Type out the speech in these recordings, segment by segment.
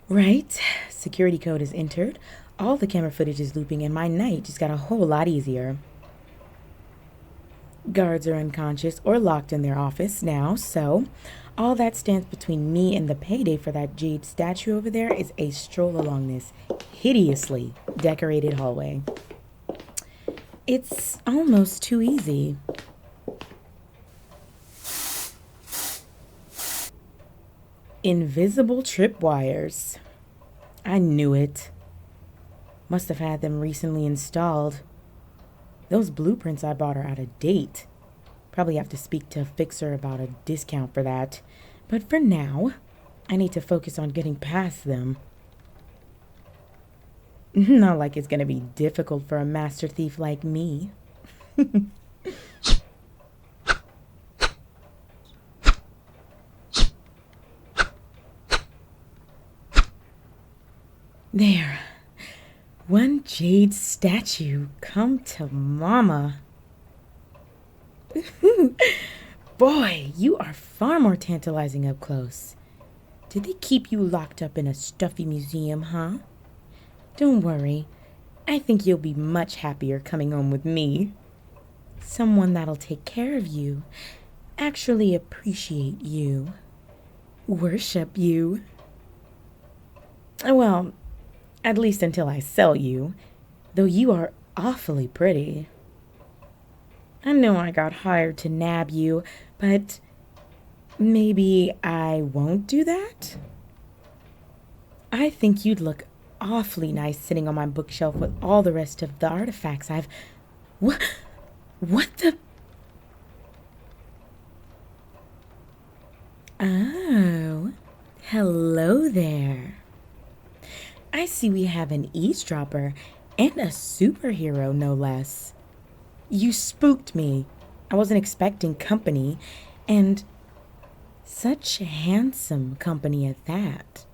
Right, security code is entered, all the camera footage is looping, and my night just got a whole lot easier. Guards are unconscious or locked in their office now, so all that stands between me and the payday for that jade statue over there is a stroll along this hideously decorated hallway. It's almost too easy. Invisible tripwires. I knew it. Must have had them recently installed. Those blueprints I bought are out of date. Probably have to speak to a fixer about a discount for that. But for now, I need to focus on getting past them. Not like it's gonna be difficult for a master thief like me. There. One jade statue. Come to mama. Boy, you are far more tantalizing up close. Did they keep you locked up in a stuffy museum, huh? Don't worry. I think you'll be much happier coming home with me. Someone that'll take care of you, actually appreciate you, worship you. Well, at least until I sell you, though you are awfully pretty. I know I got hired to nab you, but maybe I won't do that? I think you'd look awfully nice sitting on my bookshelf with all the rest of the artifacts I've... What the... Oh, hello there. I see we have an eavesdropper and a superhero, no less. You spooked me. I wasn't expecting company, and such handsome company at that.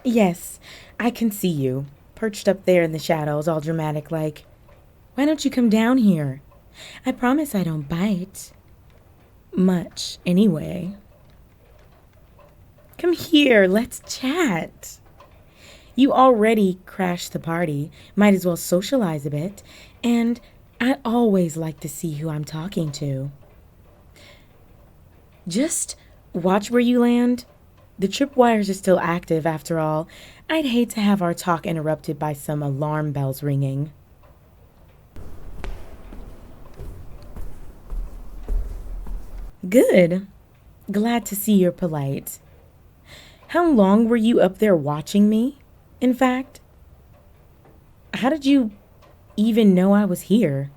Yes, I can see you, perched up there in the shadows, all dramatic like. Why don't you come down here? I promise I don't bite. Much, anyway. Come here, let's chat. You already crashed the party, might as well socialize a bit, and I always like to see who I'm talking to. Just watch where you land. The tripwires are still active, after all. I'd hate to have our talk interrupted by some alarm bells ringing. Good. Glad to see you're polite. How long were you up there watching me? In fact, how did you even know I was here?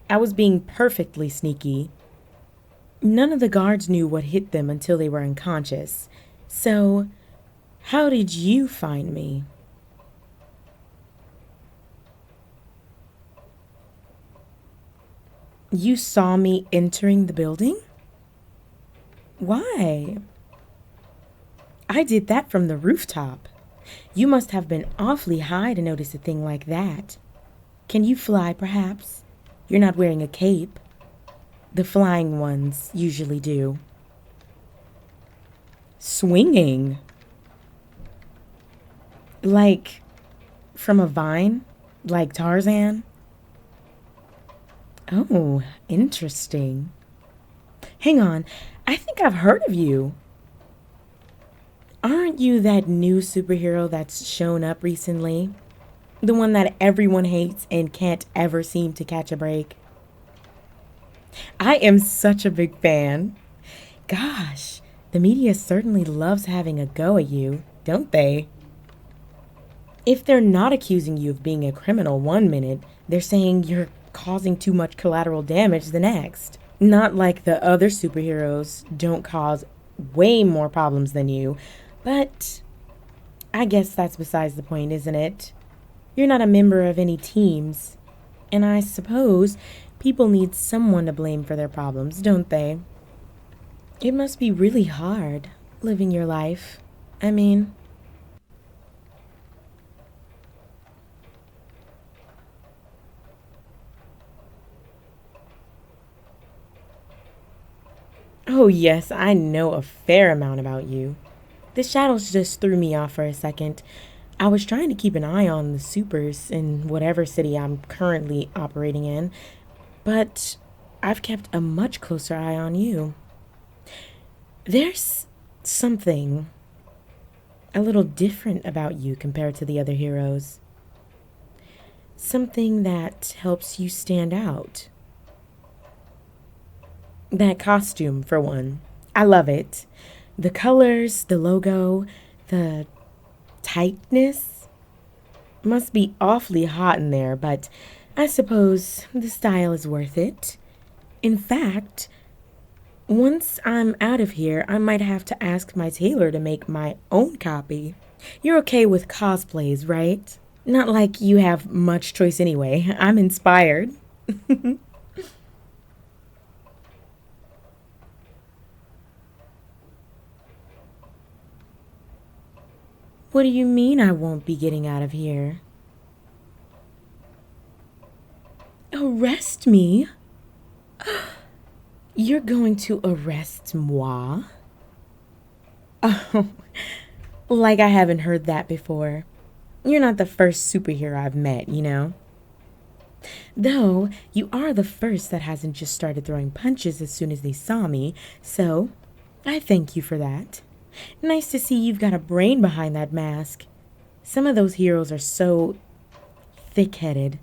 I was being perfectly sneaky. None of the guards knew what hit them until they were unconscious. So, how did you find me? You saw me entering the building? Why? I did that from the rooftop. You must have been awfully high to notice a thing like that. Can you fly, perhaps? You're not wearing a cape. The flying ones usually do. Swinging? Like from a vine? Like Tarzan? Oh, interesting. Hang on, I think I've heard of you. Aren't you that new superhero that's shown up recently? The one that everyone hates and can't ever seem to catch a break? I am such a big fan. Gosh, the media certainly loves having a go at you, don't they? If they're not accusing you of being a criminal one minute, they're saying you're causing too much collateral damage the next. Not like the other superheroes don't cause way more problems than you, but I guess that's besides the point, isn't it? You're not a member of any teams, and I suppose people need someone to blame for their problems, don't they? It must be really hard, living your life. I mean, oh yes, I know a fair amount about you. The shadows just threw me off for a second. I was trying to keep an eye on the supers in whatever city I'm currently operating in, but I've kept a much closer eye on you. There's something a little different about you compared to the other heroes. Something that helps you stand out. That costume, for one. I love it. The colors, the logo, the tightness. Must be awfully hot in there, but I suppose the style is worth it. In fact, once I'm out of here, I might have to ask my tailor to make my own copy. You're okay with cosplays, right? Not like you have much choice anyway. I'm inspired. What do you mean I won't be getting out of here? Arrest me? You're going to arrest moi? Oh, like I haven't heard that before. You're not the first superhero I've met, you know? Though, you are the first that hasn't just started throwing punches as soon as they saw me, so I thank you for that. Nice to see you've got a brain behind that mask. Some of those heroes are so thick-headed.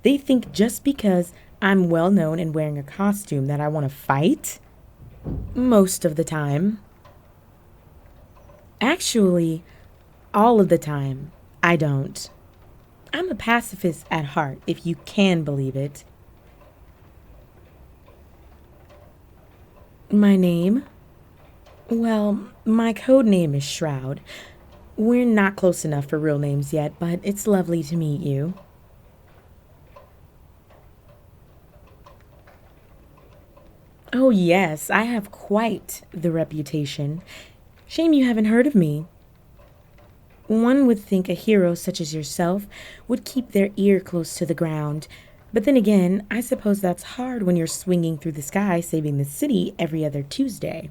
They think just because I'm well known and wearing a costume that I want to fight? Most of the time. Actually, all of the time, I don't. I'm a pacifist at heart, if you can believe it. My name? Well, my code name is Shroud. We're not close enough for real names yet, but it's lovely to meet you. Oh, yes, I have quite the reputation. Shame you haven't heard of me. One would think a hero such as yourself would keep their ear close to the ground. But then again, I suppose that's hard when you're swinging through the sky saving the city every other Tuesday.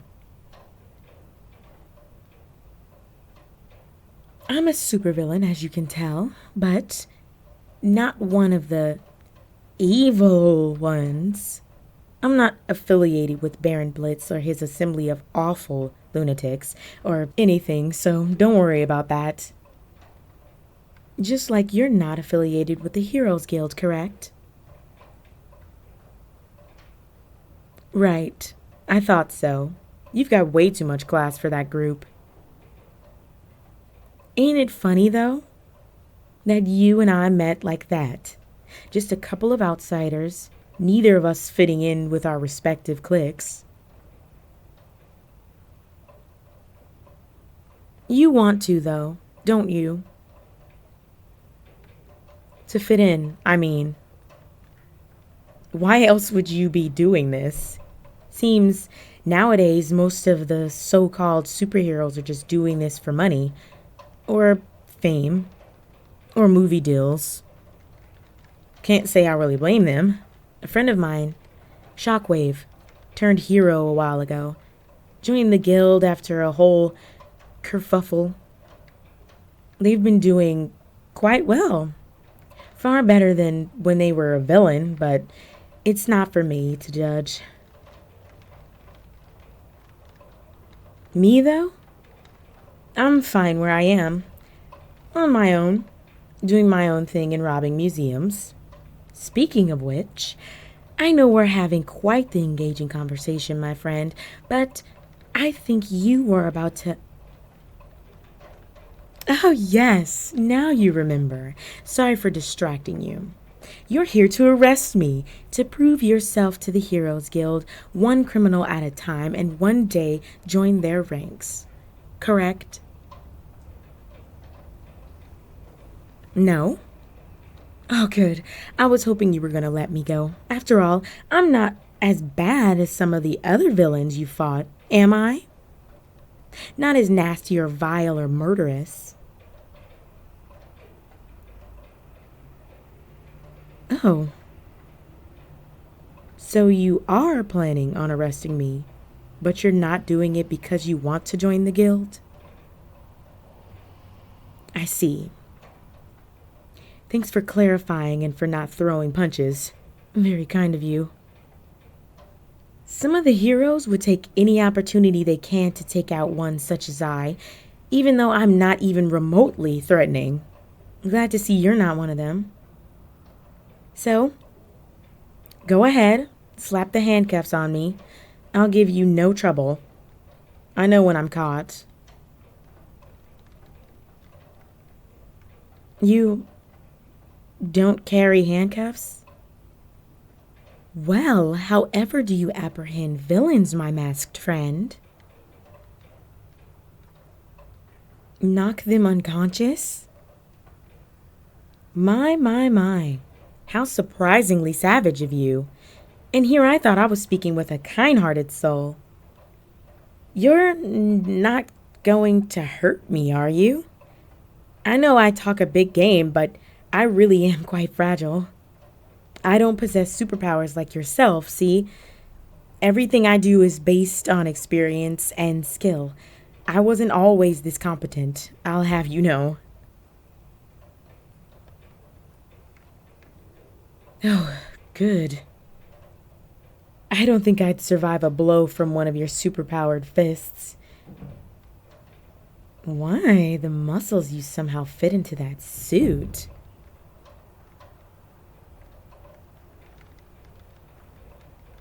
I'm a supervillain, as you can tell, but not one of the evil ones. I'm not affiliated with Baron Blitz or his assembly of awful lunatics or anything, so don't worry about that. Just like you're not affiliated with the Heroes Guild, correct? Right. I thought so. You've got way too much class for that group. Ain't it funny, though, that you and I met like that? Just a couple of outsiders, neither of us fitting in with our respective cliques. You want to, though, don't you? To fit in, I mean. Why else would you be doing this? Seems nowadays most of the so-called superheroes are just doing this for money, or fame, or movie deals. Can't say I really blame them. A friend of mine, Shockwave, turned hero a while ago. Joined the guild after a whole kerfuffle. They've been doing quite well. Far better than when they were a villain, but it's not for me to judge. Me, though? I'm fine where I am. On my own. Doing my own thing and robbing museums. Speaking of which, I know we're having quite the engaging conversation, my friend, but I think you were about to... Oh, yes, now you remember. Sorry for distracting you. You're here to arrest me, to prove yourself to the Heroes Guild, one criminal at a time, and one day join their ranks. Correct? No? Oh, good. I was hoping you were going to let me go. After all, I'm not as bad as some of the other villains you fought, am I? Not as nasty or vile or murderous. Oh. So you are planning on arresting me, but you're not doing it because you want to join the guild? I see. Thanks for clarifying and for not throwing punches. Very kind of you. Some of the heroes would take any opportunity they can to take out one such as I, even though I'm not even remotely threatening. Glad to see you're not one of them. So, go ahead, slap the handcuffs on me. I'll give you no trouble. I know when I'm caught. You don't carry handcuffs? Well, however do you apprehend villains, my masked friend? Knock them unconscious? My. How surprisingly savage of you. And here I thought I was speaking with a kind-hearted soul. You're not going to hurt me, are you? I know I talk a big game, but I really am quite fragile. I don't possess superpowers like yourself, see? Everything I do is based on experience and skill. I wasn't always this competent, I'll have you know. Oh, good. I don't think I'd survive a blow from one of your superpowered fists. Why, the muscles you somehow fit into that suit.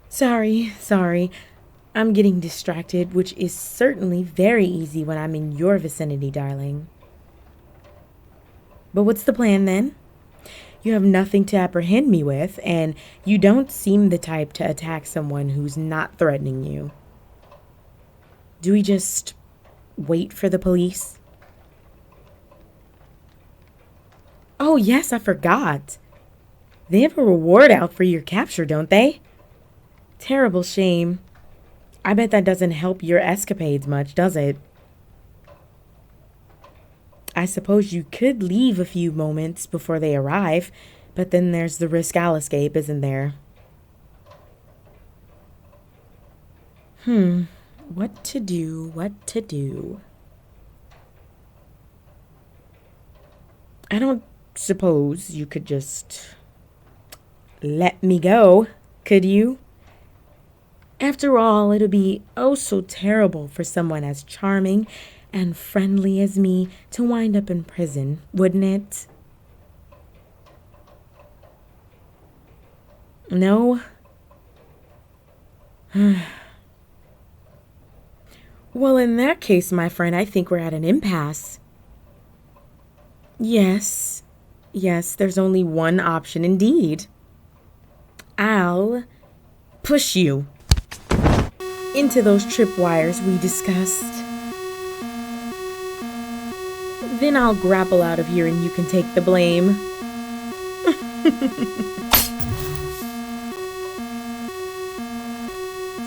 Sorry. I'm getting distracted, which is certainly very easy when I'm in your vicinity, darling. But what's the plan then? You have nothing to apprehend me with, and you don't seem the type to attack someone who's not threatening you. Do we just wait for the police? Oh, yes, I forgot. They have a reward out for your capture, don't they? Terrible shame. I bet that doesn't help your escapades much, does it? I suppose you could leave a few moments before they arrive, but then there's the risk I'll escape, isn't there? What to do? I don't suppose you could just let me go, could you? After all, it'll be oh so terrible for someone as charming and friendly as me to wind up in prison, wouldn't it? No? Well, in that case, my friend, I think we're at an impasse. Yes, there's only one option indeed. I'll push you into those tripwires we discussed. Then I'll grapple out of here and you can take the blame.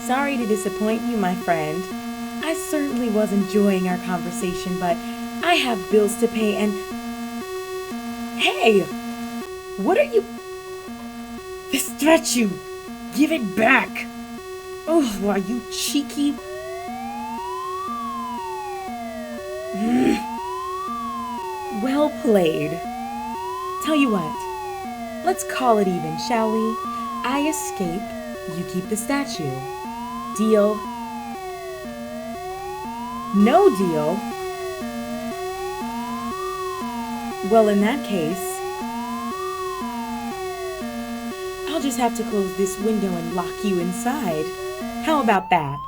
Sorry to disappoint you, my friend. I certainly was enjoying our conversation, but I have bills to pay and... Hey! What are you... This statue! Give it back! Oh, are you cheeky? Well played. Tell you what, let's call it even, shall we? I escape, you keep the statue. Deal? No deal? Well, in that case, I'll just have to close this window and lock you inside. How about that?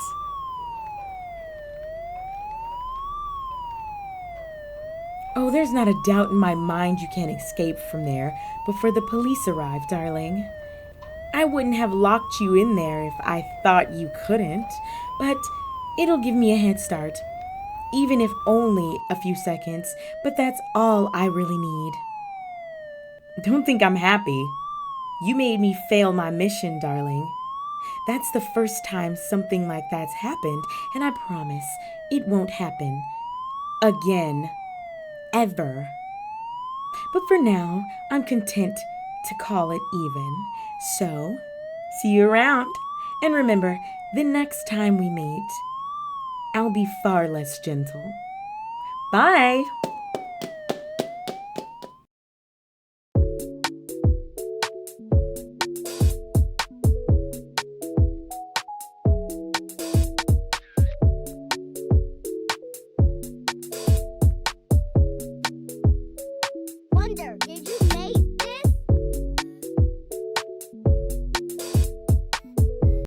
Oh, there's not a doubt in my mind you can't escape from there before the police arrive, darling. I wouldn't have locked you in there if I thought you couldn't, but it'll give me a head start. Even if only a few seconds, but that's all I really need. Don't think I'm happy. You made me fail my mission, darling. That's the first time something like that's happened, and I promise it won't happen again, ever. But for now, I'm content to call it even. So, see you around. And remember, the next time we meet, I'll be far less gentle. Bye!